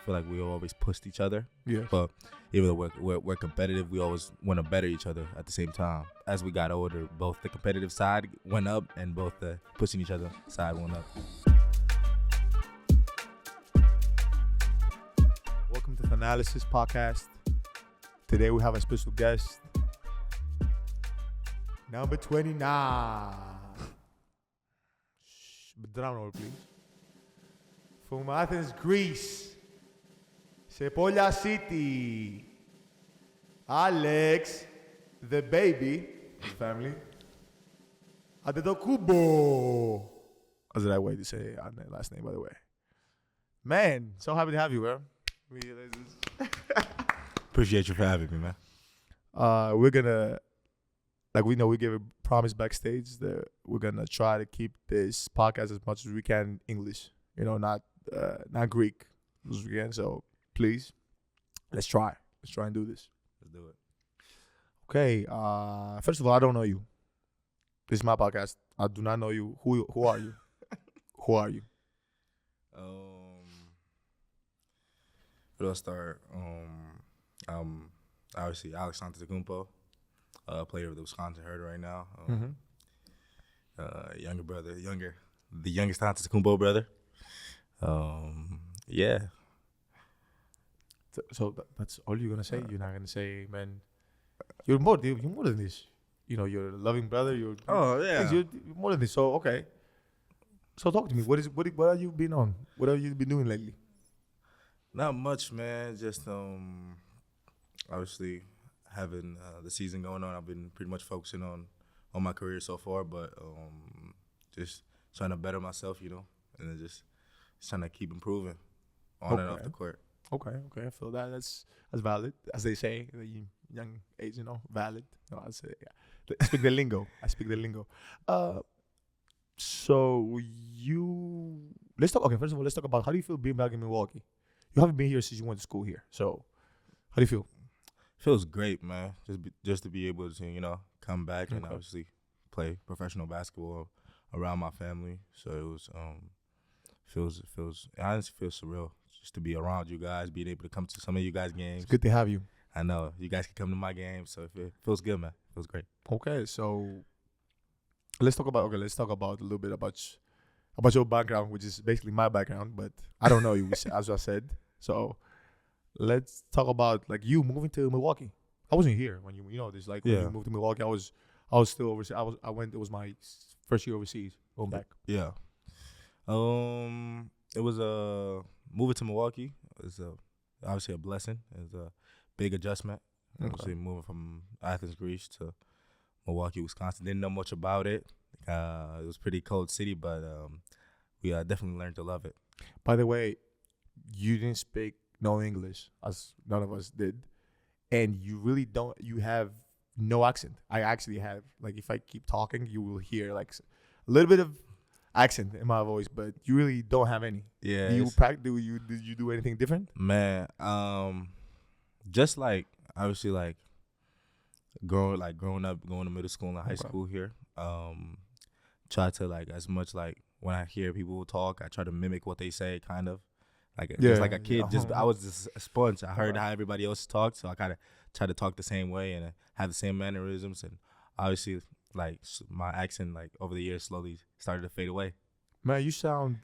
feel like we always pushed each other. Yeah. But even though we're competitive, we always want to better each other at the same time. As we got older, both the competitive side went up and both the pushing each other side went up. Welcome to Thanasis podcast. Today we have a special guest. Number 29. Drum roll, please. From Athens, Greece. Sepolia City. Alex, the baby, his family. Antetokounmpo. That's the right way to say our last name, by the way. Man, so happy to have you, bro. Appreciate you for having me, man. We're gonna, like we know, we gave a promise backstage that we're gonna try to keep this podcast as much as we can in English. You know, not Greek as we can. So please, let's try. Let's try and do this. Let's do it. Okay. First of all, I don't know you. This is my podcast. I do not know you. Who are you? Who are you? Where do I start? Obviously Alex Antetokounmpo, player of the Wisconsin Herd right now. The youngest Antetokounmpo brother. Yeah. So that's all you're gonna say. You're not gonna say, man. You're more than this. You know, you're a loving brother. You're more than this. So okay. So talk to me. What have you been on? What have you been doing lately? Not much, man. Just obviously having the season going on. I've been pretty much focusing on my career so far, but just trying to better myself, you know, and then just trying to keep improving on and off the court. Okay. I feel that that's valid, as they say in the young age, you know, valid. No, I say I speak the lingo. So let's talk. Okay, first of all, let's talk about how do you feel being back in Milwaukee? You haven't been here since you went to school here. So how do you feel? Feels great, man. Just to be able to, you know, come back and obviously play professional basketball around my family. So it was it honestly feels surreal just to be around you guys, being able to come to some of you guys' games. It's good to have you. I know you guys can come to my games, so it feels good, man. It feels great. Okay, so let's talk about a little bit about your background, which is basically my background, but I don't know you, as I said. So let's talk about like you moving to Milwaukee. I wasn't here when you know this. Like when you moved to Milwaukee, I was still overseas. It was my first year overseas going back. Yeah. It was moving to Milwaukee is obviously a blessing. It's a big adjustment. Obviously moving from Athens, Greece to Milwaukee, Wisconsin. Didn't know much about it. It was a pretty cold city, but we definitely learned to love it. By the way, you didn't speak no English, as none of us did, and you really don't. You have no accent. I actually have. Like, if I keep talking, you will hear like a little bit of accent in my voice, but you really don't have any. Yeah. Do you practice? Did you do anything different? Man, just like obviously like growing up, going to middle school and high school here. Try to like as much like when I hear people talk, I try to mimic what they say, kind of like just like a kid. I was just a sponge. I heard how everybody else talked, so I kind of try to talk the same way and have the same mannerisms. And obviously, like my accent, like over the years, slowly started to fade away. Man, you sound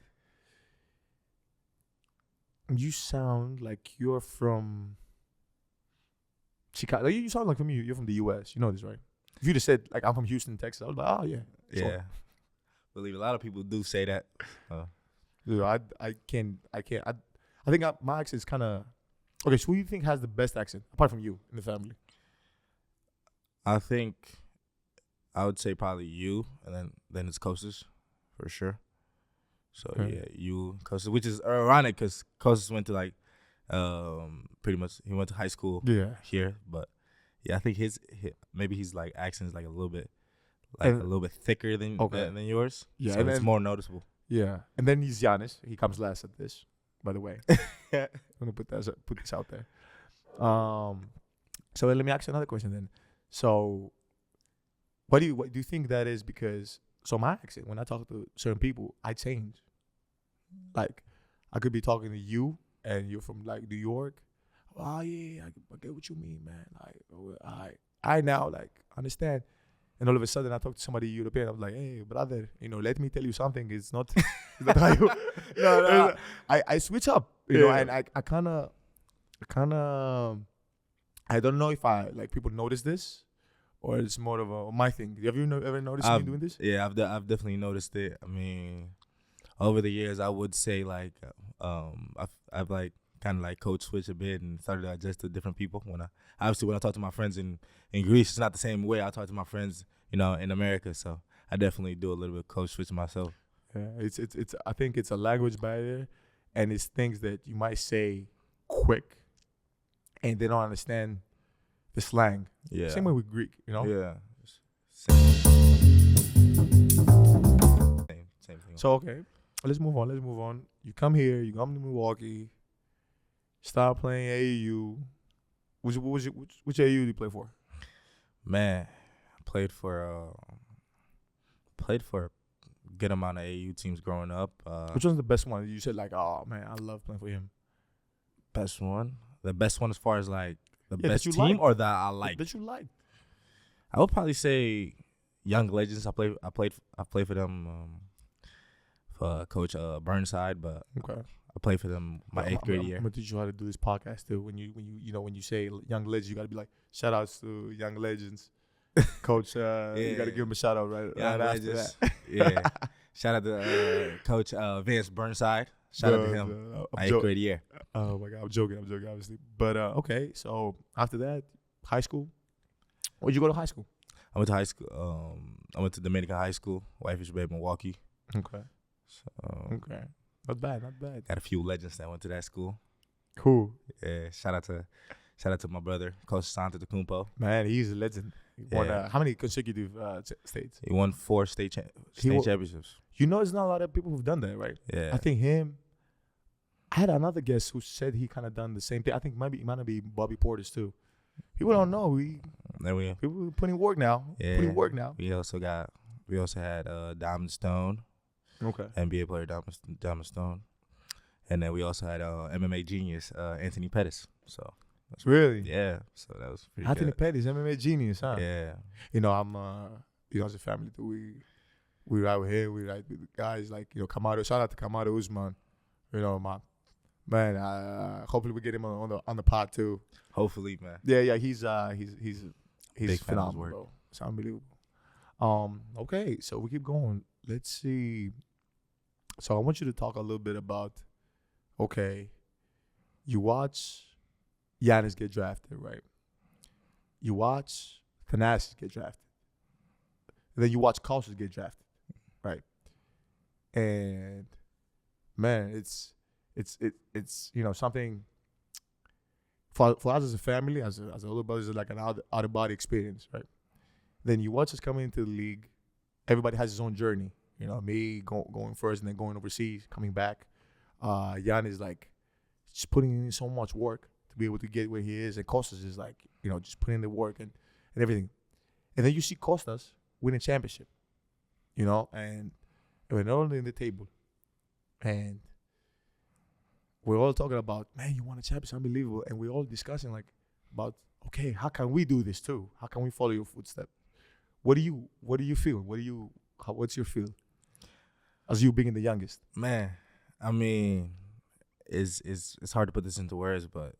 like you're from Chicago. Like, you sound like you're from the U.S. You know this, right? If you just said like I'm from Houston, Texas, I was like, oh yeah, sure. Yeah. Believe a lot of people do say that. Dude, I can't. I think my accent is kind of okay. So who do you think has the best accent apart from you in the family? I think I would say probably you, and then it's Kostas for sure. So yeah, you Kostas, which is ironic because Kostas went to like pretty much he went to high school here, but yeah, I think maybe his like accent is like a little bit thicker than yours. Yeah, so it's more noticeable. Yeah, and then he's Giannis. He comes last at this, by the way. I'm gonna put this out there. So let me ask you another question then. So, what do you think that is? Because my accent, when I talk to certain people, I change. Like, I could be talking to you, and you're from like New York, oh yeah, I get what you mean, man. Like, I now like understand. And all of a sudden, I talk to somebody European. I'm like, hey, brother, let me tell you something. It's not how you. No. I switch up, know, and I kind of, I don't know if I like people notice this, or it's more of a my thing. Have you ever noticed me doing this? Yeah, I've definitely noticed it. I mean, over the years, I would say like, I've like kind of like code switch a bit and started to adjust to different people. When I talk to my friends in Greece, it's not the same way I talk to my friends, in America. So I definitely do a little bit of code switch myself. Yeah, it's. I think it's a language barrier, and it's things that you might say quick, and they don't understand the slang. Yeah. Same way with Greek, Yeah. Same thing. So okay, let's move on. You come here. You come to Milwaukee. Start playing AAU. Which AAU do you play for? Man, I played for a good amount of AAU teams growing up. Which one's the best one? You said like, oh man, I love playing for him. Best one? The best one as far as like the best team liked. or that I like? That you like? I would probably say Young Legends. I played for them for Coach Burnside, but okay. I played for them my 8th grade year. I'm gonna teach you how to do this podcast too. When you say Young Legends, you gotta be like, shout outs to Young Legends. Coach, you gotta give him a shout out right after that. Yeah. Shout out to Coach Vince Burnside. Shout out to him. My 8th grade year. Oh my God, I'm joking, obviously. But okay, so after that, high school. Where'd you go to high school? I went to high school. I went to Dominican High School, Whitefish Bay, Milwaukee. Okay. So okay. Not bad. Got a few legends that went to that school. Cool. Yeah. Shout out to my brother, Coach Antetokounmpo. Man, he's a legend. He won how many consecutive states? He won 4 state championships. There's not a lot of people who've done that, right? Yeah. I think him. I had another guest who said he kind of done the same thing. I think it might be Bobby Portis too. People don't know. People putting work now. Yeah. Putting work now. We also had Diamond Stone. Okay. NBA player Diamond Stone. And then we also had MMA genius Anthony Pettis. So really? Yeah. So that was pretty Anthony good. Pettis, MMA genius, huh? Yeah. I'm as a family too, we ride with him, we ride with guys like, Kamaru. Shout out to Kamaru Usman. My man, hopefully we get him on the pod too. Hopefully, man. Yeah, he's phenomenal, bro. It's unbelievable. Okay, so we keep going. Let's see. So I want you to talk a little bit about, okay, you watch Giannis get drafted, right? You watch Thanasis get drafted. And then you watch Carbliss get drafted, right? And man, it's something for us as a family, as a older brother, it's like an out of body experience, right? Then you watch us coming into the league. Everybody has his own journey. Me going first and then going overseas, coming back. Giannis like just putting in so much work to be able to get where he is, and Costas is like just putting in the work and everything. And then you see Costas win a championship, and we're not only in the table, and we're all talking about, man, you won a championship, unbelievable, and we're all discussing like about, okay, how can we do this too? How can we follow your footsteps? What do you feel? What's your feel? As you being the youngest, man, I mean, it's hard to put this into words, but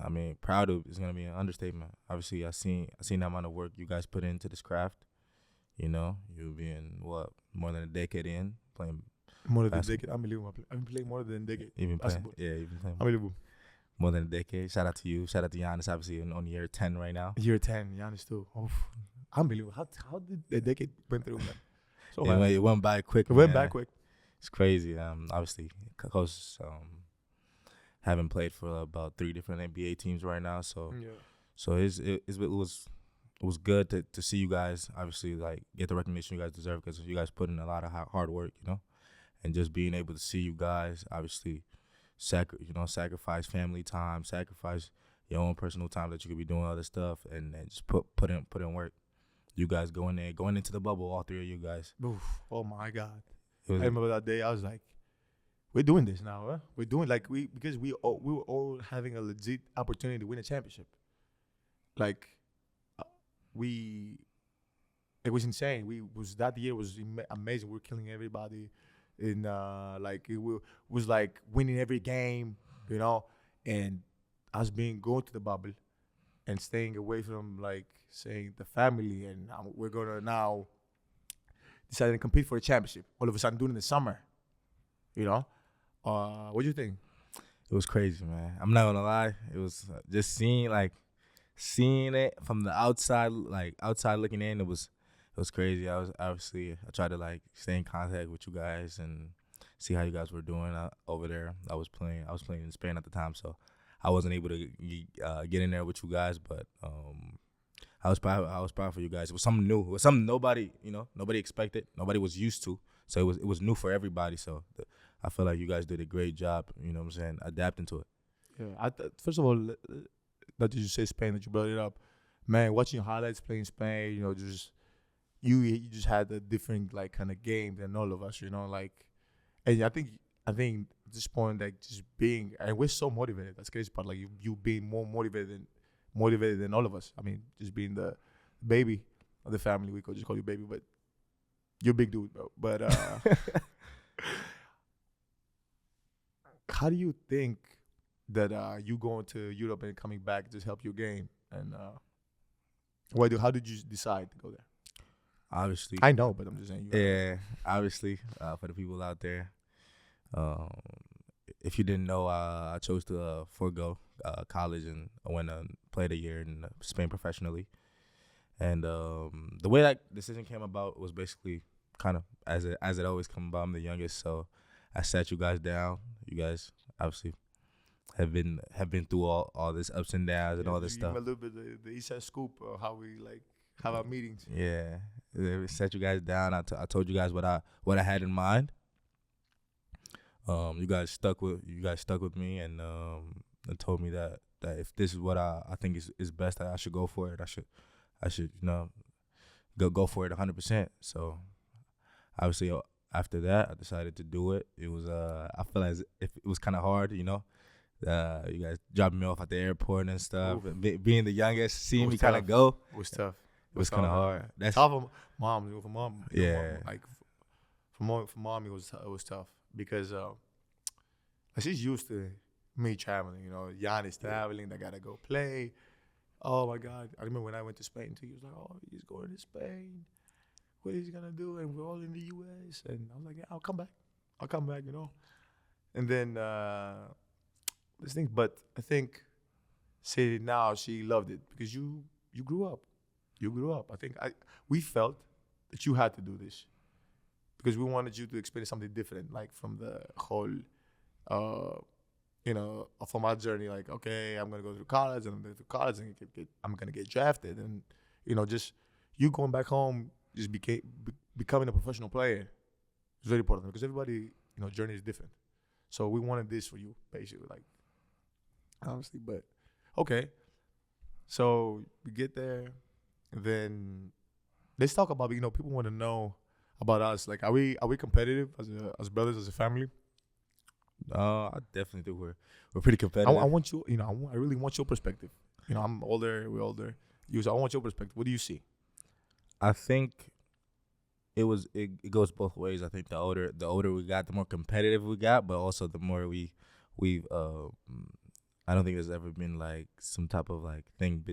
I mean, proud of is gonna be an understatement. Obviously, I seen the amount of work you guys put into this craft. You being more than a decade in playing. More than a decade, unbelievable. I've been playing more than a decade. You've been playing. Unbelievable. More than a decade. Shout out to you. Shout out to Giannis. Obviously, on year 10 right now. Year 10, Giannis too. Oh, unbelievable. How did the decade went through, man? So it went by quick. It went by quick. It's crazy. Obviously, Coach having played for about 3 different NBA teams right now. So it was good to see you guys obviously like get the recognition you guys deserve, because you guys put in a lot of hard work, and just being able to see you guys obviously sacrifice family time, sacrifice your own personal time that you could be doing other stuff, and just put in work. You guys going into the bubble, all 3 of you guys. Oof, oh my God. I remember that day. I was like, we're doing this now. Huh? We're doing because we were all having a legit opportunity to win a championship. Like uh, we, it was insane. That year was amazing. We were killing everybody, in like was like winning every game, you know, and us being going to the bubble and staying away from like saying the family, and we're gonna now decide to compete for a championship. All of a sudden, doing it in the summer, you know. What do you think? It was crazy, man. I'm not gonna lie. It was just seeing it from the outside, like outside looking in. It was crazy. I tried to like stay in contact with you guys and see how you guys were doing over there. I was playing in Spain at the time, so I wasn't able to get in there with you guys. But I was proud for you guys. It was something new. It was something nobody expected. Nobody was used to. So it was new for everybody. So I feel like you guys did a great job. You know what I'm saying? Adapting to it. Yeah. First of all, that you say Spain, that you brought it up, man. Watching highlights playing Spain, you know, just you just had a different like kind of game than all of us, you know, like. And I think at this point, like just being, and we're so motivated. That's the crazy part. Like you being more motivated than all of us. I mean, just being the baby of the family. We could just call you baby, but you're a big dude, bro. But how do you think that you going to Europe and coming back just help your game? And how did you decide to go there? Obviously, I know, but I'm just saying. Yeah, obviously, for the people out there, if you didn't know, I chose to forego college and I went and played a year in Spain professionally. And the way that decision came about was basically kind of as it always comes about. I'm the youngest, so I sat you guys down. You guys obviously have been through all this ups and downs and all this stuff. A little bit the East Side scoop of how we like have our meetings. Yeah, they set you guys down. I told you guys what I had in mind. You guys stuck with me and told me that if this is what I think is best, that I should go for it. I should go for it 100%. So obviously after that, I decided to do it. It was I feel as if it was kind of hard, you know. You guys dropped me off at the airport and stuff. Being the youngest, seeing me kind of go. It was tough. It was kind of hard. That's tough for mom. Yeah. Like for mom, it was tough because she's used to me traveling. You know, Giannis traveling. They gotta go play. Oh my God! I remember when I went to Spain too. He was like, "Oh, he's going to Spain. What is he gonna do?" And we're all in the U.S. And I was like, "Yeah, I'll come back." You know. And then this thing, but I think, say now she loved it because you grew up. You grew up. I think we felt that you had to do this because we wanted you to experience something different, like from the whole, from our journey. Like, okay, I'm gonna go through college, and I'm gonna get drafted, and just you going back home, just becoming a professional player is very important because everybody, journey is different. So we wanted this for you, basically, like honestly. But okay, so we get there. Then let's talk about, people want to know about us. Like, are we competitive as brothers, as a family? I definitely think we're pretty competitive. I want you, I really want your perspective. I'm older, we're older. So I want your perspective. What do you see? I think it goes both ways. I think the older we got, the more competitive we got, but also the more we've I don't think there's ever been like some type of like thing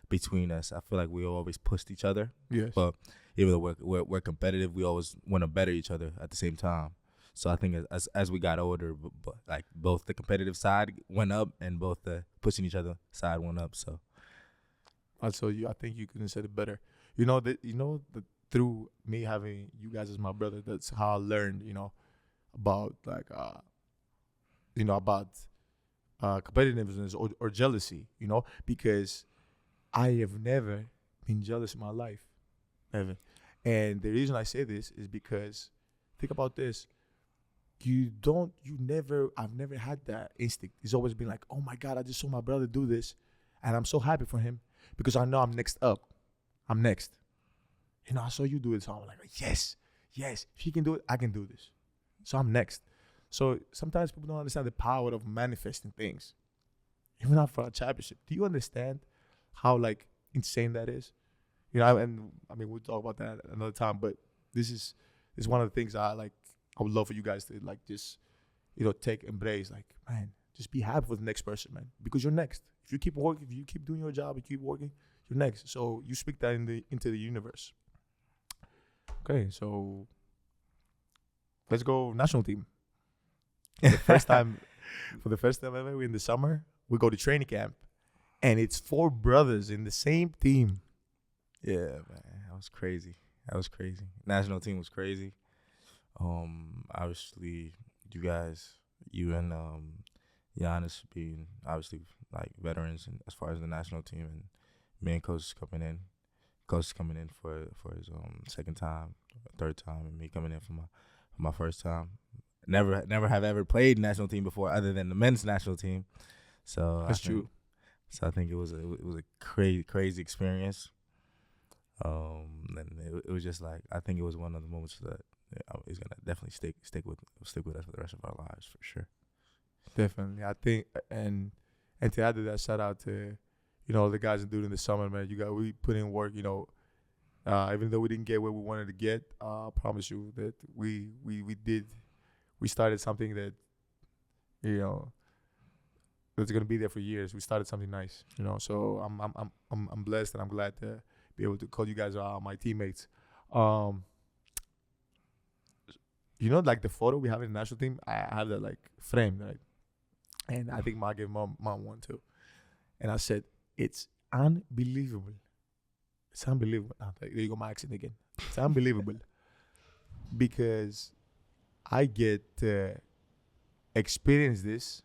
between us. I feel like we always pushed each other. Yes. But even though we're competitive, we always want to better each other at the same time. So I think as we got older, but like both the competitive side went up and both the pushing each other side went up. So I think you couldn't have said it better. Through me having you guys as my brother, that's how I learned, about like about competitiveness or jealousy, because I have never been jealous in my life, never. And the reason I say this is because think about this. I've never had that instinct. It's always been like, oh my God, I just saw my brother do this and I'm so happy for him because I know I'm next up. I'm next. I saw you do it, so I'm like, yes, if he can do it, I can do this. So I'm next. So sometimes people don't understand the power of manifesting things, even not for a championship. Do you understand how like insane that is? You know, and I mean we'll talk about that another time. But this is one of the things I like. I would love for you guys to like just embrace. Like, man, just be happy for the next person, man, because you're next. If you keep working, if you keep doing your job, you keep working, you're next. So you speak that into the universe. Okay, so let's go national team. For the first time ever in the summer, we go to training camp, and it's 4 brothers in the same team. Yeah, man, that was crazy. National team was crazy. Obviously, you and Giannis being obviously like veterans and as far as the national team, and me and coach coming in. Coach coming in for his second time, third time, and me coming in for my first time. Never have ever played national team before, other than the men's national team. So that's true. So I think it was a crazy experience. And it was just like, I think it was one of the moments that is gonna definitely stick with us for the rest of our lives for sure. Definitely, I think, and to add to that, shout out to the guys that do it in the summer, man. We put in work, even though we didn't get what we wanted to get. I promise you that we started something that that's gonna be there for years. We started something nice, So I'm blessed, and I'm glad to be able to call you guys my teammates. Like the photo we have in the national team, I have that like framed, right? And I think I gave mom one too. And I said, it's unbelievable. It's unbelievable. There you go, my accent again. It's unbelievable because I get to experience this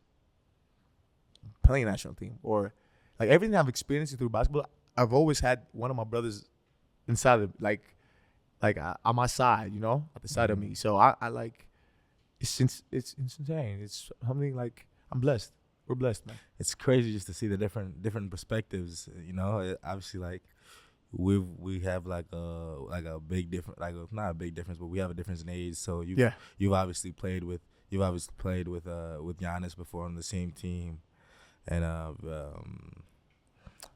playing national team, or like everything I've experienced through basketball. I've always had one of my brothers inside of like on my side, at the side of me. So I like it's insane. It's something like I'm blessed. We're blessed, man. It's crazy just to see the different perspectives. Obviously, like we have like a big difference, not a big difference, but we have a difference in age. So you've obviously played with Giannis before on the same team, and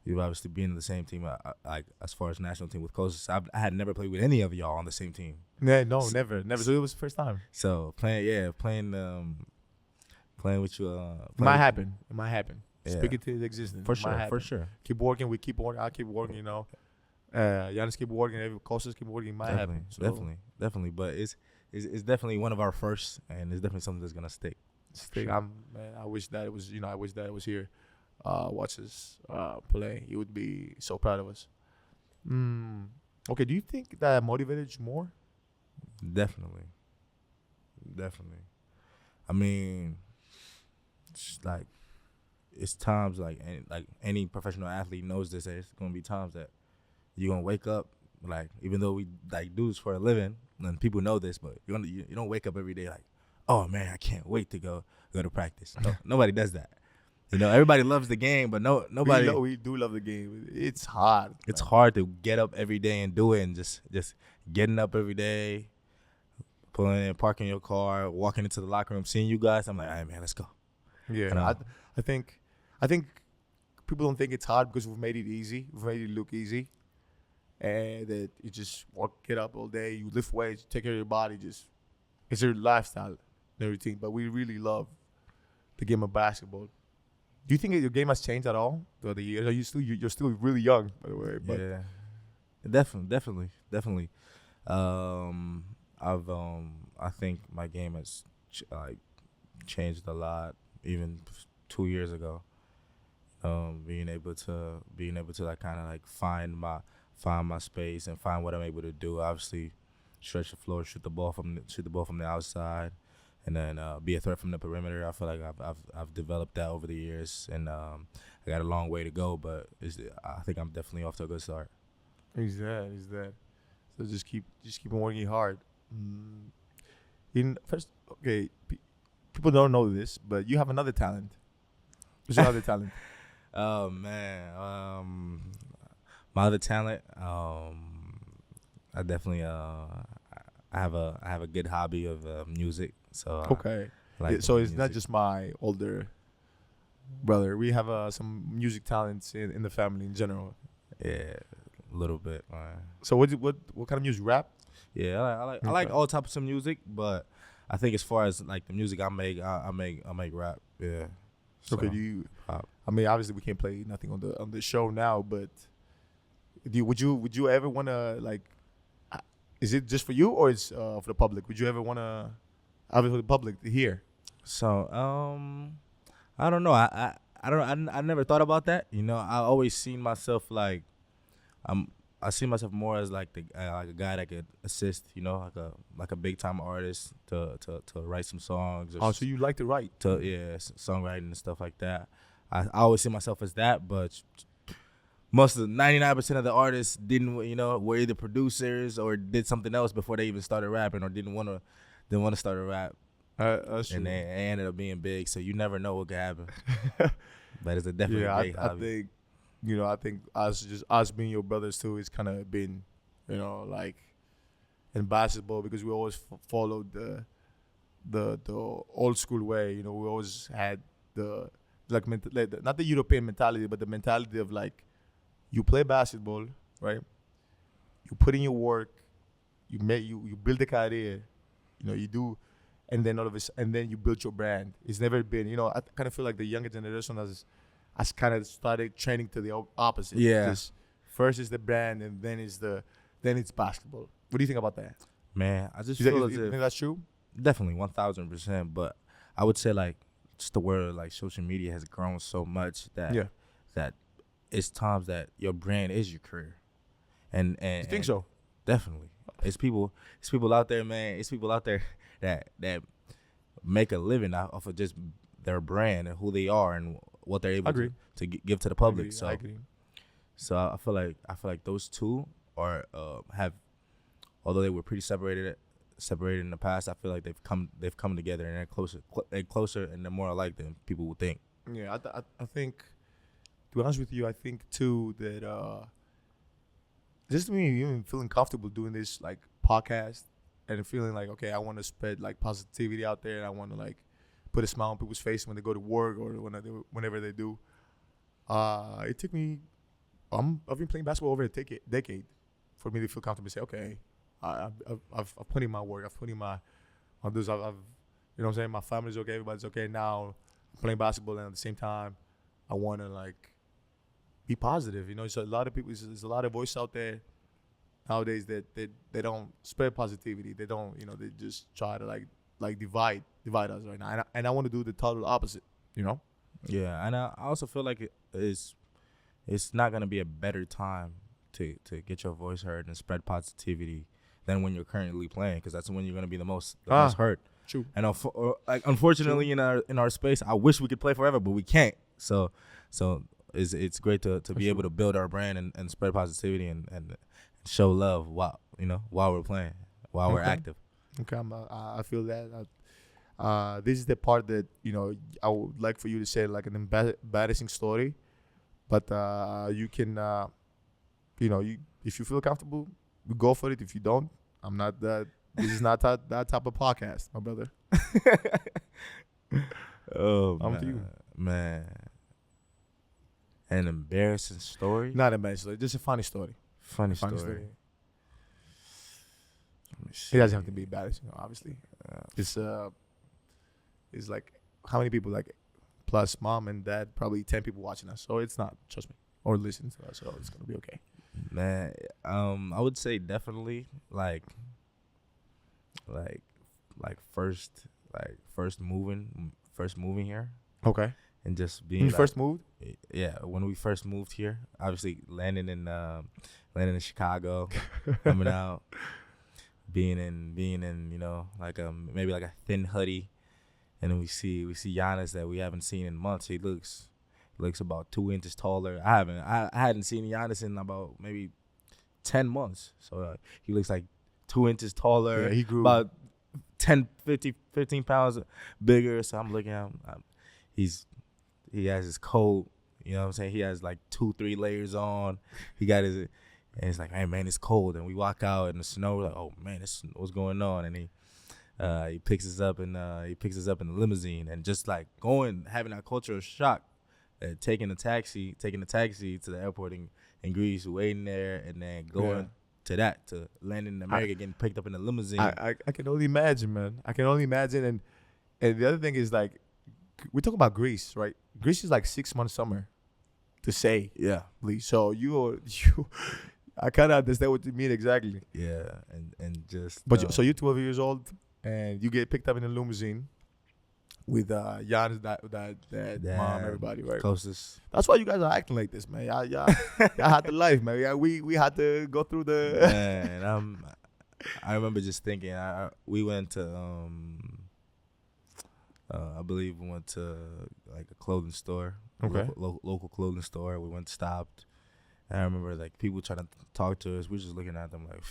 you've obviously been in the same team, like as far as national team with coaches. I had never played with any of y'all on the same team. Yeah, no, never. So it was the first time. So playing with you. It might happen. Yeah. Speak it to its existence. For sure. Keep working. We keep working. I keep working. Giannis keep working. Every coaches keep working. It might happen. So. Definitely. But it's definitely one of our first, and it's definitely something that's gonna stick. Sure. I wish that it was. I wish that it was here. Watch us play. He would be so proud of us. Okay. Do you think that motivated you more? Definitely. I mean, it's times like any professional athlete knows this. There's gonna be times that you're gonna wake up, like, even though we like do this for a living, and people know this, but you don't wake up every day like, oh man, I can't wait to go to practice. No, nobody does that. Everybody loves the game, but nobody. We do love the game. It's hard. It's hard to get up every day and do it, and just getting up every day, pulling in, parking your car, walking into the locker room, seeing you guys. I'm like, all right, man, let's go. Yeah, I think people don't think it's hard because we've made it easy. We've made it look easy, and that you just get up all day, you lift weights, take care of your body. It's your lifestyle and everything. But we really love the game of basketball. Do you think your game has changed at all throughout the years? You're still really young, by the way. But. Yeah, definitely. I think my game has changed a lot, even 2 years ago. Being able to like kind of like find my space and find what I'm able to do. Obviously, stretch the floor, shoot the ball from the outside, and then be a threat from the perimeter. I feel like I've developed that over the years, and I got a long way to go. But I think I'm definitely off to a good start. He's that. So just keep on working hard. People don't know this, but you have another talent. What's your other talent? Oh man, my other talent. I definitely I have a good hobby of music. So okay. Like So the it's not music. just my older brother. We have some music talents in the family in general. Yeah, a little bit, man. So what kind of music? Rap? Yeah, I like Okay. all types of music, but I think as far as like the music I make, I make rap. Yeah. Okay. So Do you? pop. I mean, obviously we can't play nothing on the show now, but would you ever want to like? uh, Is it just for you or it's for the public? Would you ever want to have it for the public to hear? So I don't know. I don't. I never thought about that. You know, I always seen myself like I'm. I see myself more as like the like a guy that could assist. You know, like a big time artist to write some songs or Oh, so you like to write? to songwriting and stuff like that. I always see myself as that, but most of the 99% of the artists were either producers or did something else before they even started rapping or didn't want to start a rap, That's true. and they ended up being big. So you never know what could happen. But it's definitely a Yeah, great I hobby. think I think us being your brothers too, it's kind of been like in basketball because we always followed the old school way. You know, we always had the not the European mentality, but the mentality of like you play basketball, right? You put in your work, you build a career, you do, and then and then you build your brand. It's never been, I kind of feel like the younger generation has kind of started training to the opposite. Yeah. Just first is the brand, and then it's basketball. What do you think about that? Man, I just You feel as think if that's true? definitely 1000%. But I would say like just the world like social media has grown so much that that it's times that your brand is your career, and You think so? definitely it's people out there, man. It's people out there that make a living off of just their brand and who they are and what they're able Agree. to give to the I public. agree. I agree. So I feel like those two are have, although they were pretty separated in the past, I feel like they've come together and they're closer and they're more alike than people would think. Yeah, I think, to be honest with you, I think too that just me even feeling comfortable doing this like podcast and feeling like, okay, I want to spread like positivity out there, and I want to like put a smile on people's face when they go to work or whenever they do. It took me. I've been playing basketball over a decade for me to feel comfortable and say, okay, I've put in my work. I've put in my on this. I've you know what I'm saying. My family's okay. Everybody's okay. Now I'm playing basketball, and at the same time, I want to like be positive. You know, so a lot of people. There's a lot of voice out there nowadays that they don't spread positivity. They don't. They just try to like divide us right now. And I want to do the total opposite. You know. Yeah, and I also feel like it's not gonna be a better time to get your voice heard and spread positivity than when you're currently playing, because that's when you're gonna be the most heard. True. And unfortunately, True. in our space, I wish we could play forever, but we can't. So it's great to be able to build our brand and spread positivity and show love while we're playing, while we're active. Okay, I feel that. This is the part that I would like for you to say like an embarrassing story, but you can if you feel comfortable, you go for it. If you don't, I'm not that. This is not that type of podcast, my brother. Oh, I'm to you, man. An embarrassing story. Not embarrassing, just a funny story. Funny Funny story. story. Let me see. It doesn't have to be embarrassing, obviously. It's like how many people, like plus mom and dad, probably 10 people watching us. So it's not, trust me, or listening to us. So it's gonna be okay. Man, I would say definitely like first moving here Okay. and just When being you like, first moved, yeah, when we first moved here, obviously landing in Chicago, coming out, being in like maybe like a thin hoodie, and then we see Giannis that we haven't seen in months. He looks about 2 inches taller. I hadn't seen Giannis in about maybe 10 months, so he looks like 2 inches taller. Yeah, he grew about 10, 15 pounds bigger. So I'm looking at him. He has his coat. You know what I'm saying? He has like 2-3 layers on. He got his, and it's like, hey man, it's cold. And we walk out in the snow. We're like, oh man, what's going on? And He picks us up and he picks us up in the limousine, and just like having that cultural shock, taking a taxi to the airport in Greece, waiting there, and then going to landing in America, getting picked up in a limousine. I can only imagine, man. I can only imagine. And the other thing is, like, we talk about Greece, right? Greece is like 6 months summer, to say. Yeah. Please. So you, I kind of understand what you mean exactly. Yeah, and just. But so you're 12 years old, and you get picked up in a limousine with Jan's dad, mom, everybody, right? Closest. That's why you guys are acting like this, man. Y'all had the life, man. Yeah, we had to go through the. Man, I remember just thinking. We went to I believe we went to like a clothing store, okay, local clothing store. We went stopped, and I remember like people trying to talk to us. We were just looking at them like,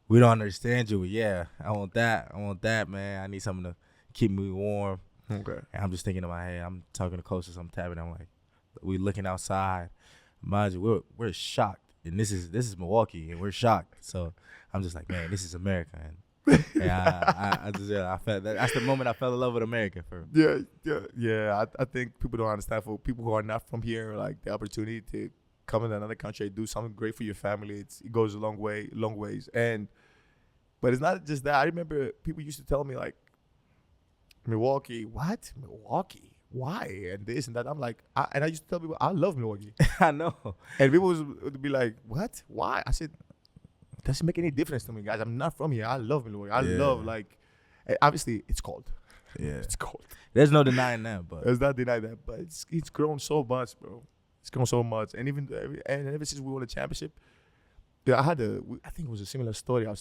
we don't understand you. But yeah, I want that, man. I need something to keep me warm. Okay. And I'm just thinking in my head, I'm talking to coaches, I'm tapping, I'm like, we looking outside. Mind you, we're shocked, and this is Milwaukee, and we're shocked. So I'm just like, man, this is America, and I felt that's the moment I fell in love with America. I think people don't understand. For people who are not from here, like the opportunity to come in another country, do something great for your family, it goes a long ways. But it's not just that. I remember people used to tell me like, Milwaukee, what? Milwaukee, why? And this and that. I'm like, I used to tell people I love Milwaukee. I know. And people would be like, what? Why? I said, it doesn't make any difference to me, guys. I'm not from here. I love Milwaukee. I love, like, obviously it's cold. Yeah, it's cold. There's no denying that, but there's not denying that. But it's grown so much, bro. It's grown so much, and ever since we won the championship, yeah, I think it was a similar story. I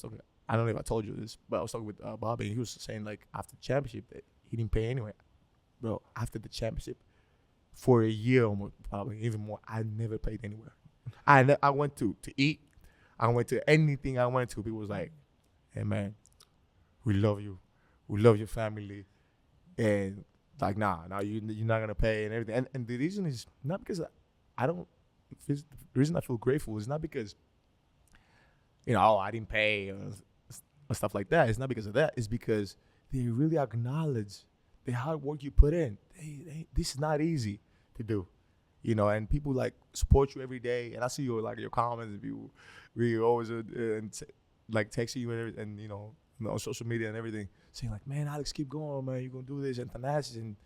don't know if I told you this, but I was talking with Bobby, and he was saying like after the championship that he didn't pay anyway, bro. After the championship, for a year almost, probably even more, I never paid anywhere. I went to eat. I went to anything I went to. People was like, hey, man, we love you. We love your family. And like, nah, you're not going to pay and everything. And the reason is not because the reason I feel grateful is not because, I didn't pay or stuff like that. It's not because of that. It's because they really acknowledge the hard work you put in. This is not easy to do. And people like support you every day. And I see your comments, and people really always like texting you and everything, and on social media and everything, saying like, man, Alex, keep going, man. You're gonna do this and Thanasis, and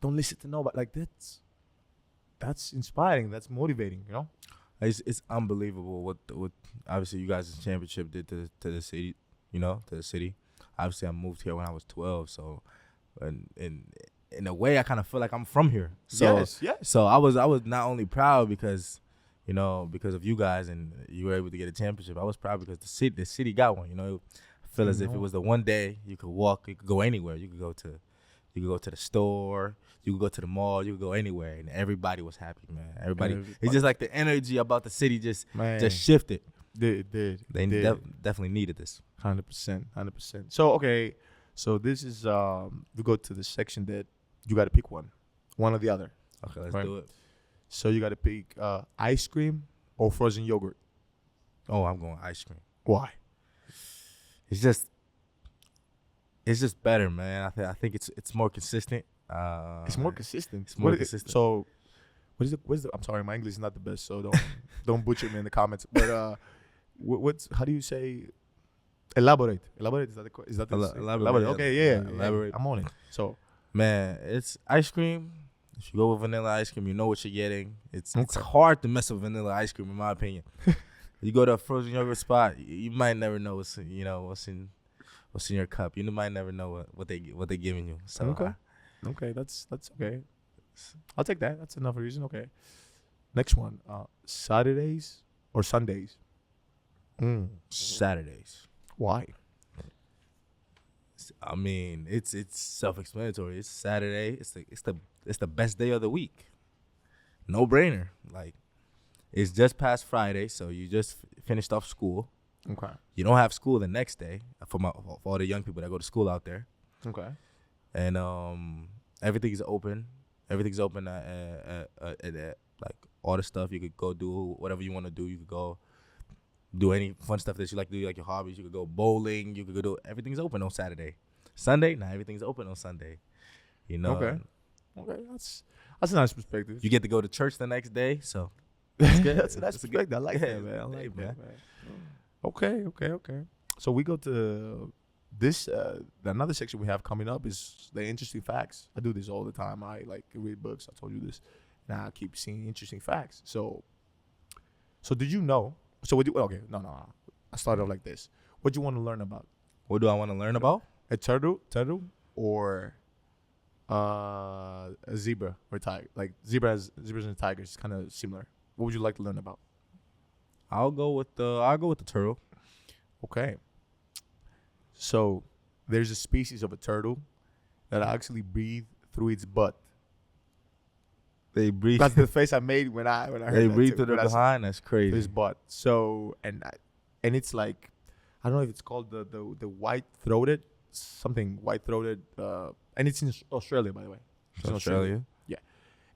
don't listen to nobody. Like that's inspiring. That's motivating. It's unbelievable what obviously you guys' championship did to the city. To the city. Obviously, I moved here when I was 12, so and in a way, I kind of feel like I'm from here. So, yes. So I was not only proud because of you guys and you were able to get a championship. I was proud because the city got one. I feel as if it was the one day you could walk, you could go anywhere. You could go to the store, you could go to the mall, you could go anywhere, and everybody was happy, man. Everybody. It's just like the energy about the city just shifted. They definitely needed this. 100%. So okay, so this is we go to the section that you got to pick one or the other. Okay, let's do it. So you got to pick ice cream or frozen yogurt. Oh, I'm going ice cream. Why? It's just better, man. I think it's more consistent. It's more consistent. It's more consistent. So what is it? I'm sorry, my English is not the best, so don't butcher me in the comments. But how do you say? Elaborate. Is that the elaborate? Okay, yeah. Elaborate. I'm on it. So, man, it's ice cream. If you go with vanilla ice cream, you know what you're getting. It's hard to mess with vanilla ice cream, in my opinion. You go to a frozen yogurt spot, you might never know what's in your cup. You might never know what they're giving you. So okay, that's okay. I'll take that. That's enough reason. Okay. Next one, Saturdays or Sundays? Saturdays. Why? I mean, it's self-explanatory. It's Saturday. It's the best day of the week. No brainer. Like, it's just past Friday, so you just finished off school. Okay. You don't have school the next day for all the young people that go to school out there. Okay. And everything's open. Everything's open at like all the stuff. You could go do whatever you want to do. You could go do any fun stuff that you like to do, like your hobbies. You could go bowling. You could go do everything's open on Saturday. Sunday, nah, everything's open on Sunday. You know, Okay. Okay, that's a nice perspective. you get to go to church the next day, so it's good. That's a nice It's a good- perspective. I like yeah, that, man. I like hey, that, man. Okay. So we go to this. Another section we have coming up is the interesting facts. I do this all the time. I like read books. I told you this, and I keep seeing interesting facts. So did you know? So what do? Okay, no. I started off like this. What do you want to learn about? What do I want to learn about? A turtle, or a zebra or tiger? Like zebras and tigers, kind of similar. What would you like to learn about? I'll go with the turtle. Okay. So there's a species of a turtle that actually breathe through its butt. They breathe. That's the face I made when I heard They that breathe too. through their When I said behind. That's through his crazy. butt. So and it's like, I don't know if it's called the white-throated, something white-throated, and it's in Australia, by the way. It's in Australia. Yeah.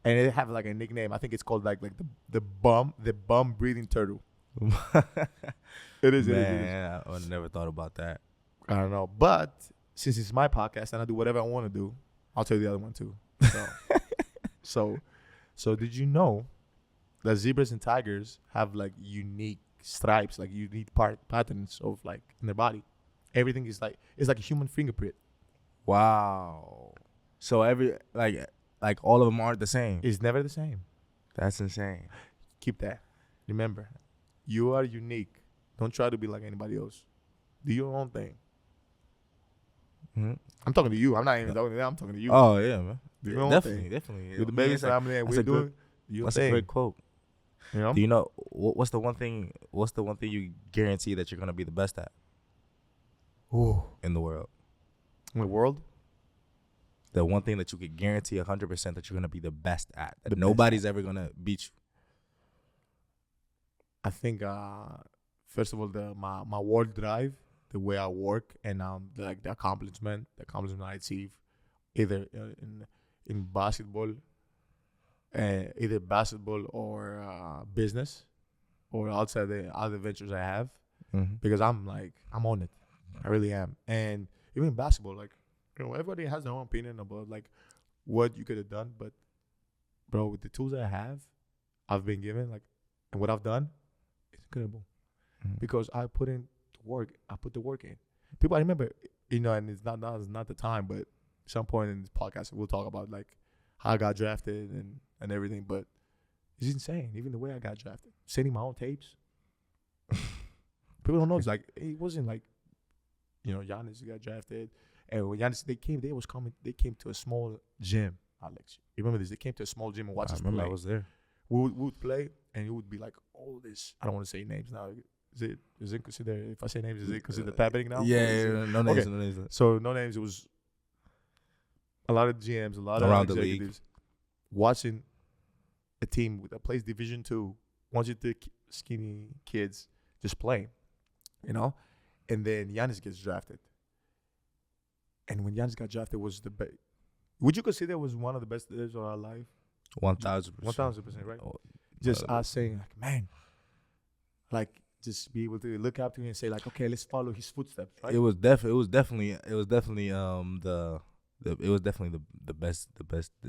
And it have like a nickname. I think it's called like the bum breathing turtle. It is. Man, I would never thought about that. I don't know. But since it's my podcast and I do whatever I want to do, I'll tell you the other one too. So did you know that zebras and tigers have like unique stripes, like unique patterns of like in their body? Everything is like, it's like a human fingerprint. Wow. So like all of them aren't the same. It's never the same. That's insane. Keep that. Remember, you are unique. Don't try to be like anybody else. Do your own thing. Mm-hmm. I'm talking to you. I'm not even talking to them. I'm talking to you. Oh yeah, man. Do your own Definitely. You're the biggest family, and we're doing your That's thing. a great quote. You know? Do you know what's the one thing? What's the one thing you guarantee that you're gonna be the best at Ooh. in the world? In the world? The one thing that you could guarantee 100% that you're gonna be the best at. That The best nobody's ever gonna beat you. I think first of all my work drive, the way I work, and the accomplishment I achieve, either in basketball, either basketball or business, or outside the other ventures I have, because I'm on it, I really am. And even in basketball, like, you know, everybody has their own opinion about like what you could have done, but bro, with the tools I've been given, like, and what I've done, it's incredible. Because I put in work. I put the work in. People, I remember, you know, and it's not the time, but at some point in this podcast, we'll talk about like how I got drafted and everything. But it's insane. Even the way I got drafted, sending my own tapes. People don't know. It's like, it wasn't like, you know, Giannis got drafted, and when Giannis they came to a small gym. Alex, you remember this? They came to a small gym and watched us play. I was there. We would play, and it would be like all this. I don't want to say names now. Is it considered, if I say names, is it considered tapping now? Yeah, no names, Okay. no names. So no names. It was a lot of GMs, a lot Around of the executives watching a team that plays Division II, watching the skinny kids just play, you know, and then Giannis gets drafted. And when Giannis got drafted, was the best. Would you consider it was one of the best days of our life? 1,000%. 1,000%, right? Just us saying, like, man, like, just be able to look up to him and say, like, okay, let's follow his footsteps, right? It was definitely the best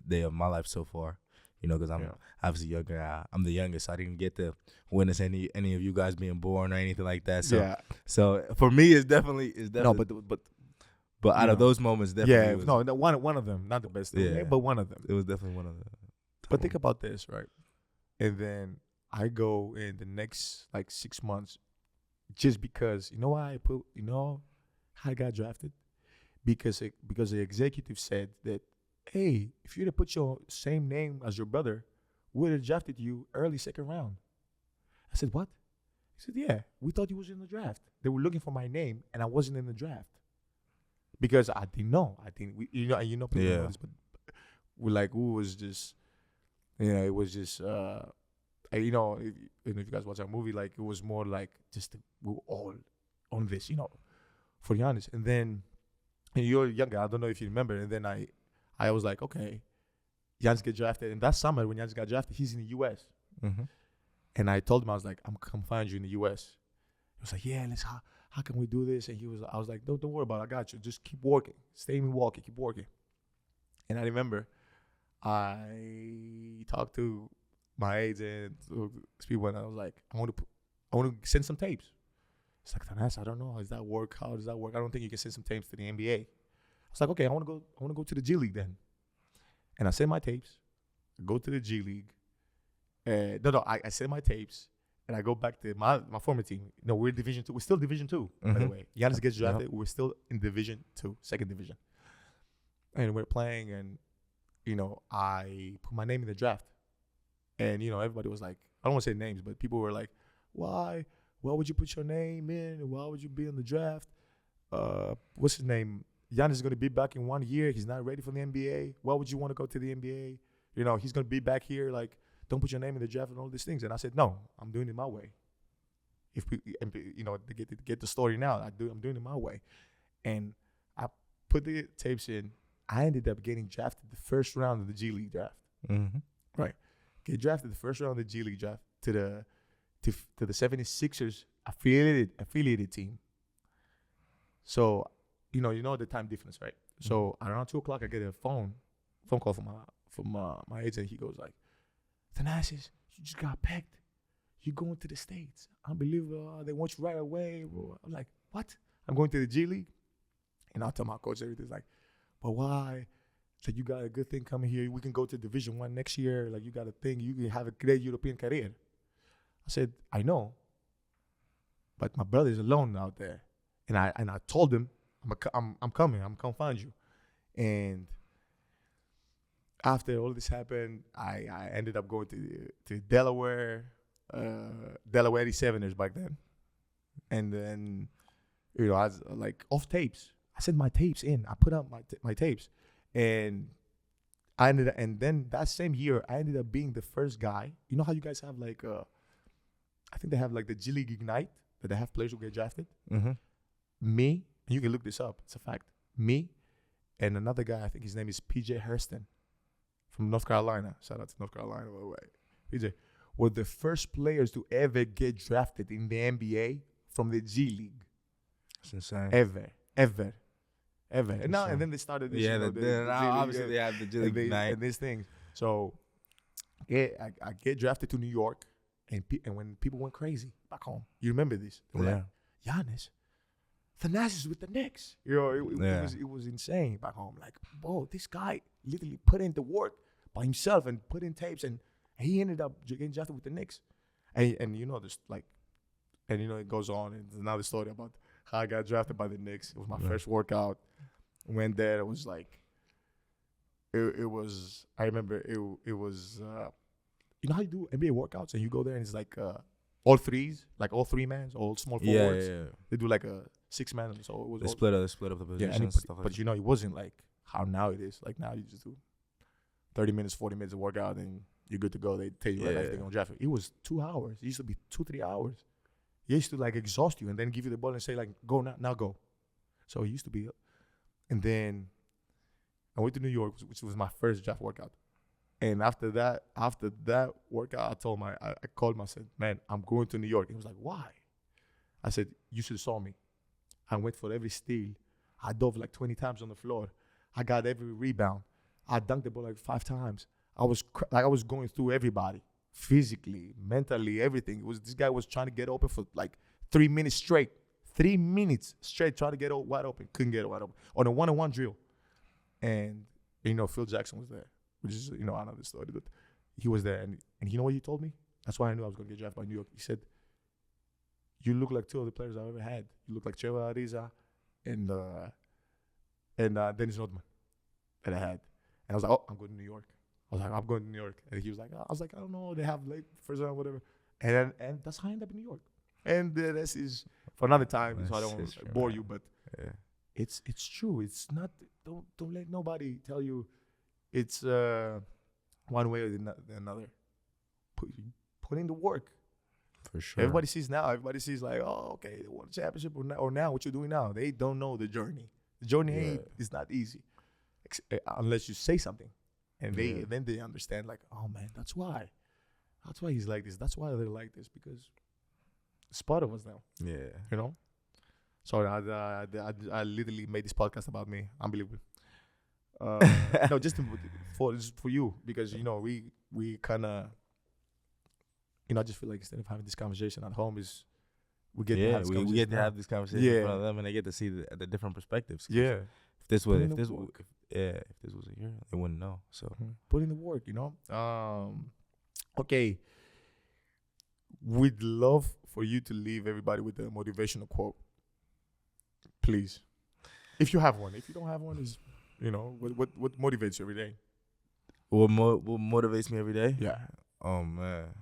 day of my life so far. You know, because I'm obviously younger. I'm the youngest, so I didn't get to witness any of you guys being born or anything like that. So, so for me, it's definitely no, but out of those moments, definitely. One of them, not the best, but one of them. It was definitely one of them. But think about this, right? And then I go in the next like 6 months, just because, you know why how I got drafted? Because the executive said that, hey, if you'd have put your same name as your brother, we would have drafted you early second round. I said, what? He said, yeah, we thought you was in the draft. They were looking for my name, and I wasn't in the draft. Because I didn't know. People know this, but we was just, it was just, if you guys watch our movie, like, it was more like just we were all on this, for Giannis. And then, and you're younger, I don't know if you remember, and then I was like, okay, Giannis get drafted. And that summer when Giannis got drafted, he's in the U.S. And I told him, I was like, I'm come find you in the U.S. He was like, yeah, let's how can we do this? And I was like, don't worry about it. I got you. Just keep working. Stay in Milwaukee. Keep working. And I remember I talked to my agent, to people, and I was like, I want to send some tapes. It's like, Thanasis, I don't know. Does that work? How does that work? I don't think you can send some tapes to the NBA. I was like, okay, I want to go to the G League then. And I send my tapes. I go to the G League. I send my tapes. And I go back to my former team. No, we're Division 2. We're still Division 2, by the way. Giannis gets drafted. We're still in Division 2, second division. And we're playing, and, I put my name in the draft. And, everybody was like, I don't want to say names, but people were like, why? Why would you put your name in? Why would you be in the draft? What's his name? Giannis is going to be back in 1 year. He's not ready for the NBA. Why would you want to go to the NBA? He's going to be back here, like, don't put your name in the draft and all these things. And I said, no, I'm doing it my way. To get the story now, I'm doing it my way. And I put the tapes in. I ended up getting drafted the first round of the G League draft. Mm-hmm. Right. Get drafted the first round of the G League draft to the 76ers affiliated team. So, you know the time difference, right? Mm-hmm. So around 2:00, I get a phone call from my agent. He goes like, Thanasis, you just got picked. You going to the States. Unbelievable. They want you right away. I'm like, what? I'm going to the G League? And I'll tell my coach everything. Like, but why? Like, you got a good thing coming here. We can go to Division 1 next year. Like, you got a thing. You can have a great European career. I said, I know. But my brother's alone out there. And I told him, I'm coming. I'm coming find you. And after all this happened, I ended up going to Delaware, Delaware 87ers back then. And then, I was like off tapes. I sent my tapes in. I put out my tapes. And then that same year, I ended up being the first guy. You know how you guys have like, I think they have like the G League Ignite, that they have players who get drafted? Mm-hmm. Me, and you can look this up. It's a fact. Me and another guy, I think his name is PJ Hurston, from North Carolina. Shout out to North Carolina, by the way. PJ, were the first players to ever get drafted in the NBA from the G League. That's insane. Ever. And then they started this. Yeah, obviously they have the G League night and these things. So, yeah, I get drafted to New York, and when people went crazy back home, you remember this? They were like, Giannis, Thanasis with the Knicks. It was insane back home. Like, whoa, this guy literally put in the work by himself and put in tapes, and he ended up getting drafted with the Knicks. And this like, and it goes on. And there's another story about how I got drafted by the Knicks. It was my first workout. Went there. It was like, it was. I remember it was. You know how you do NBA workouts and you go there and it's like all threes, like all 3-mans, all small forwards. Yeah. They do like a 6-man. So it was. They split up the positions. But it wasn't like how now it is. Like now you just do 30 minutes, 40 minutes of workout and you're good to go. They tell you right after they're gonna draft you. It was 2 hours. It used to be 2-3 hours. It used to like exhaust you and then give you the ball and say like, go now go. So it used to be. And then I went to New York, which was my first draft workout. And after that workout, I called him. I said, man, I'm going to New York. He was like, why? I said, you should have saw me. I went for every steal. I dove like 20 times on the floor. I got every rebound. I dunked the ball like 5 times. I was going through everybody, physically, mentally, everything. This guy was trying to get open for like 3 minutes straight. 3 minutes straight trying to get wide open. Couldn't get wide open. On a 1-on-1 drill. And, Phil Jackson was there, which is, another story. But he was there. And you know what he told me? That's why I knew I was going to get drafted by New York. He said, you look like 2 of the players I've ever had. You look like Trevor Ariza and Dennis Rodman that I had. And I was like, oh, I'm going to New York. I was like, I'm going to New York. And he was like, I don't know. They have late first round, whatever. And that's how I ended up in New York. And this is for another time, so I don't want to bore you, but it's true. It's not. Don't let nobody tell you it's one way or the another. Put in the work. For sure. Everybody sees like, oh, okay, they won a championship, or now what you're doing now. They don't know the journey. The journey is not easy, unless you say something, and then they understand. Like, oh man, that's why he's like this. That's why they're like this, because it's part of us now. Yeah. Sorry, I literally made this podcast about me. Unbelievable. No, just for you, because we kind of, I just feel like instead of having this conversation at home, is we get to have this we conversation get to now. have this conversation in front of them, and they get to see the different perspectives. 'Cause Yeah, if this was Put in the work. if this was a year, they wouldn't know. So Put in the work, Okay, we'd love for you to leave everybody with a motivational quote, please. If you have one. If you don't have one, is what motivates you every day? what motivates me every day? Yeah. Oh man,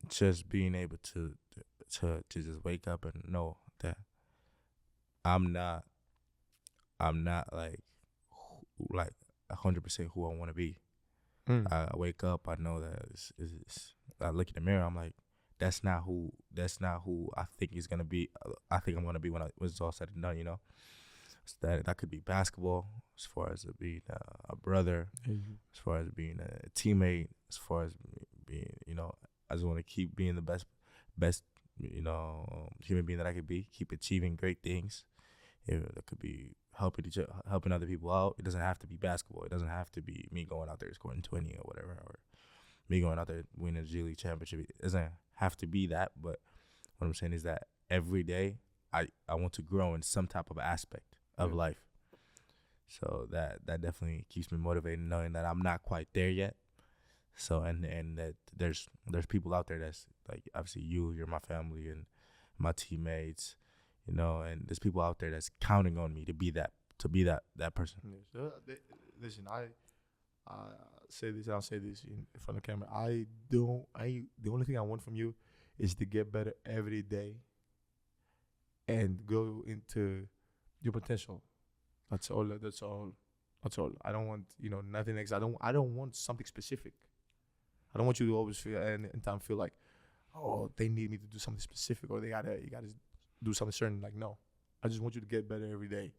just being able to just wake up and know that I'm not like 100% who I want to be. I wake up, I know that I look in the mirror, I'm like, that's not who I think is gonna be. I think I'm gonna be when it's all said and done. So that could be basketball, as far as being a brother, as far as being a teammate, as far as being, I just want to keep being the best, human being that I could be. Keep achieving great things. That could be helping other people out. It doesn't have to be basketball. It doesn't have to be me going out there scoring 20 or whatever, or me going out there winning a G League championship. It doesn't have to be that. But what I'm saying is that every day I want to grow in some type of aspect of life. So that definitely keeps me motivated, knowing that I'm not quite there yet. So and that there's people out there that's like, obviously you're my family and my teammates, and there's people out there that's counting on me to be that person. Listen, I say this. I'll say this in front of the camera. The only thing I want from you is to get better every day and go into your potential. That's all. I don't want nothing else. I don't want something specific. I don't want you to always feel and time feel like, oh, they need me to do something specific, or you gotta do something certain. Like, no, I just want you to get better every day.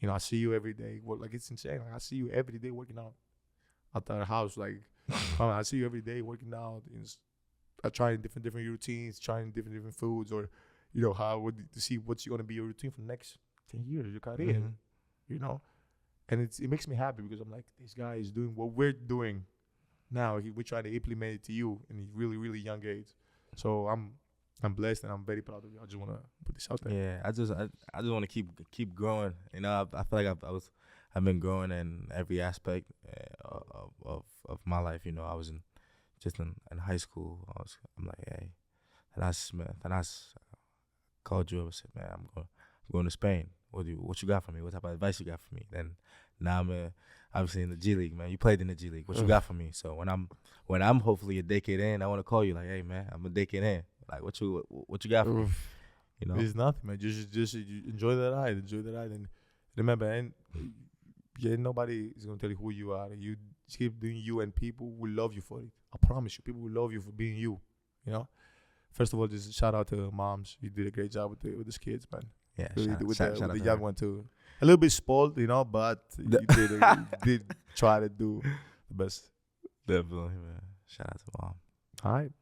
I see you every day. Like, it's insane. Like, I see you every day working out at our house. Like, I see you every day working out, trying different routines, trying different foods, or to see what's going to be your routine for the next 10 years, your career. And it makes me happy, because I'm like, this guy is doing what we're doing now. We're trying to implement it to you in a really, really young age. So I'm blessed, and I'm very proud of you. I just want to put this out there. Yeah, I just want to keep growing. I feel like I've been growing in every aspect of my life. I was in high school. I'm like, hey, Thanasis called you up and said, man, I'm going to Spain. What you got for me? What type of advice you got for me? Then now I'm obviously in the G League, man. You played in the G League. What you got for me? So when I'm hopefully a decade in, I want to call you like, hey man, I'm a decade in. Like, what you got for me? It's nothing, man. Just enjoy the ride. And remember, nobody is gonna tell you who you are. You keep doing you, and people will love you for it. I promise you, people will love you for being you. First of all, just shout out to moms. You did a great job with these kids, man. Yeah, really, shout with out the to young her. one too. A little bit spoiled, but you did try to do the best. Definitely, man. Shout out to mom. All right.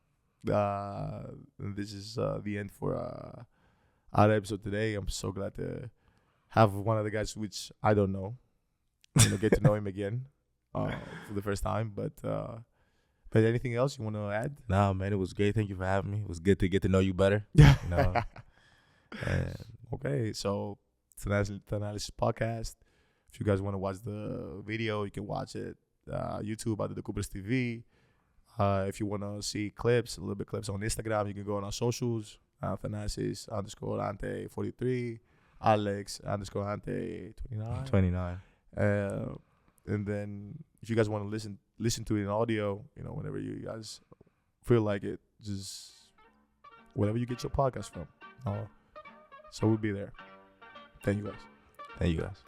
This is the end for our episode today. I'm so glad to have one of the guys, which I don't know, get to know him again for the first time. But anything else you want to add? Nah, man, it was great. Thank you for having me. It was good to get to know you better. Okay, so Thanasis podcast. If you guys want to watch the video, you can watch it YouTube at the Carbliss TV. If you want to see clips, a little bit clips on Instagram, you can go on our socials. Thanasis _Ante43, Alex _Ante29. 29. And then if you guys want to listen to it in audio, whenever you guys feel like it, just wherever you get your podcast from. So we'll be there. Thank you guys.